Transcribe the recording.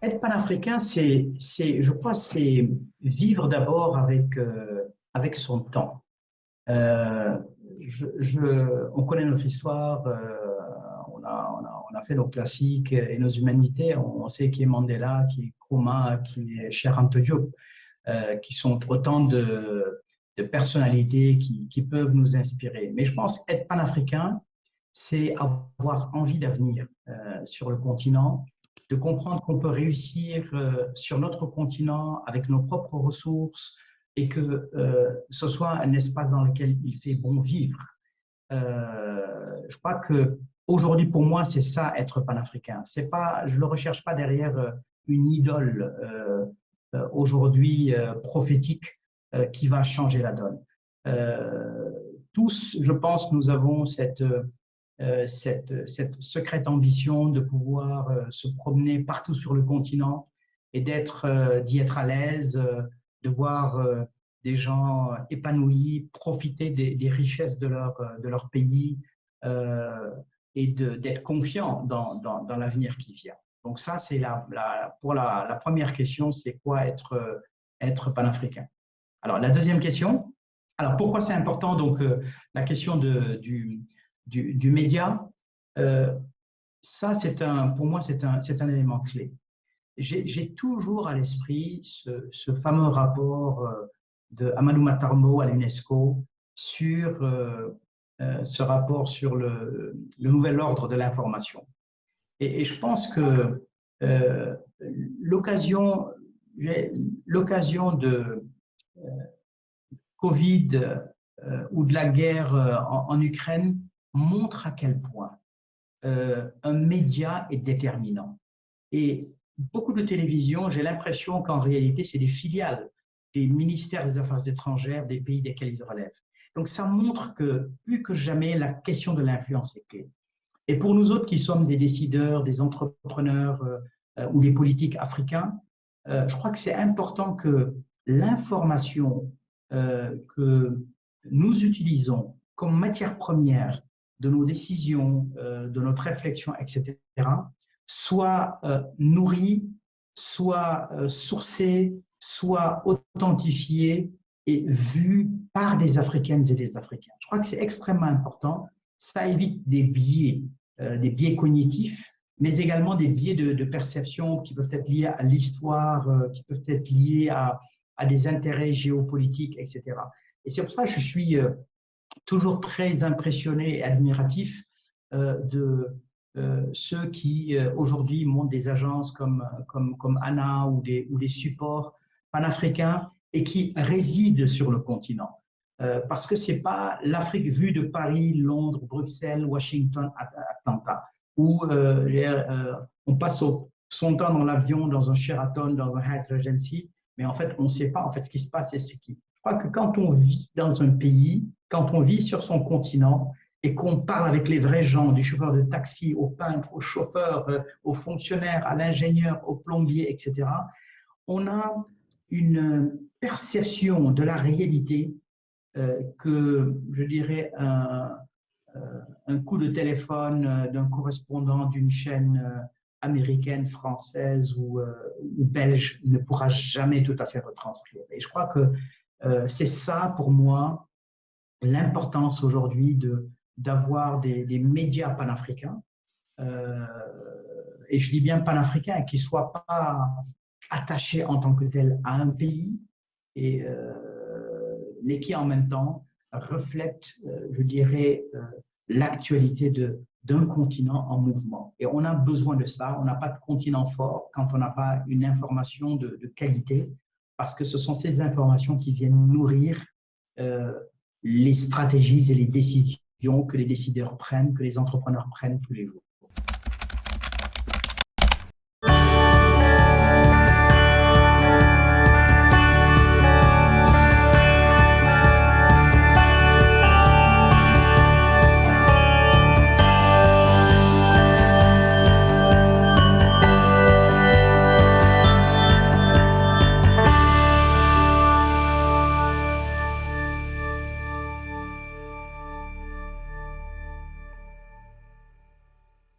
Être panafricain, je crois, c'est vivre d'abord avec son temps. Euh, on connaît notre histoire, on a fait nos classiques et nos humanités. On sait qui est Mandela, qui est Nkrumah, qui est Cheikh Anta Diop, qui sont autant de personnalités qui peuvent nous inspirer. Mais je pense être panafricain, c'est avoir envie d'avenir sur le continent, de comprendre qu'on peut réussir sur notre continent avec nos propres ressources et que ce soit un espace dans lequel il fait bon vivre. Je crois que aujourd'hui, pour moi, c'est ça être panafricain. C'est pas, je ne le recherche pas derrière une idole aujourd'hui prophétique qui va changer la donne. Tous, je pense, nous avons cette secrète ambition de pouvoir se promener partout sur le continent et d'y être à l'aise, de voir des gens épanouis, profiter des richesses de leur pays et d'être confiants dans l'avenir qui vient. Donc ça, c'est pour la première question, c'est quoi être panafricain? Alors, la deuxième question, alors pourquoi c'est important? Donc, la question du média, euh, ça, pour moi, c'est un élément clé. J'ai toujours à l'esprit ce fameux rapport de Amadou Matarmo à l'UNESCO sur ce rapport sur le nouvel ordre de l'information. Et je pense que euh, l'occasion de Covid ou de la guerre en Ukraine montre à quel point un média est déterminant. Et beaucoup de télévisions, j'ai l'impression qu'en réalité, c'est des filiales des ministères des Affaires étrangères des pays desquels ils relèvent. Donc, ça montre que plus que jamais, la question de l'influence est clé. Et pour nous autres qui sommes des décideurs, des entrepreneurs ou des politiques africains, je crois que c'est important que l'information que nous utilisons comme matière première de nos décisions, de notre réflexion, etc., soit nourrie, soit sourcée, soit authentifiée et vue par des Africaines et des Africains. Je crois que c'est extrêmement important. Ça évite des biais cognitifs, mais également des biais de perception qui peuvent être liés à l'histoire, qui peuvent être liés à des intérêts géopolitiques, etc. Et c'est pour ça que je suis toujours très impressionné et admiratif de ceux qui aujourd'hui montent des agences comme ANA ou des supports panafricains et qui résident sur le continent. Parce que ce n'est pas l'Afrique vue de Paris, Londres, Bruxelles, Washington, Atlanta, où on passe son temps dans l'avion, dans un Sheraton, dans un Hyatt Regency, mais en fait, on ne sait pas en fait ce qui se passe et c'est qui. Je crois que quand on vit dans un pays, quand on vit sur son continent et qu'on parle avec les vrais gens, du chauffeur de taxi au peintre, au chauffeur, au fonctionnaire, à l'ingénieur, au plombier, etc., on a une perception de la réalité que, je dirais, un coup de téléphone d'un correspondant d'une chaîne américaine, française ou belge ne pourra jamais tout à fait retranscrire. Et je crois que c'est ça, pour moi, l'importance aujourd'hui d'avoir des médias panafricains, et je dis bien panafricains, qui ne soient pas attachés en tant que tels à un pays, mais qui en même temps reflètent, je dirais, l'actualité d'un continent en mouvement. Et on a besoin de ça. On n'a pas de continent fort quand on n'a pas une information de qualité, parce que ce sont ces informations qui viennent nourrir les stratégies et les décisions que les décideurs prennent, que les entrepreneurs prennent tous les jours.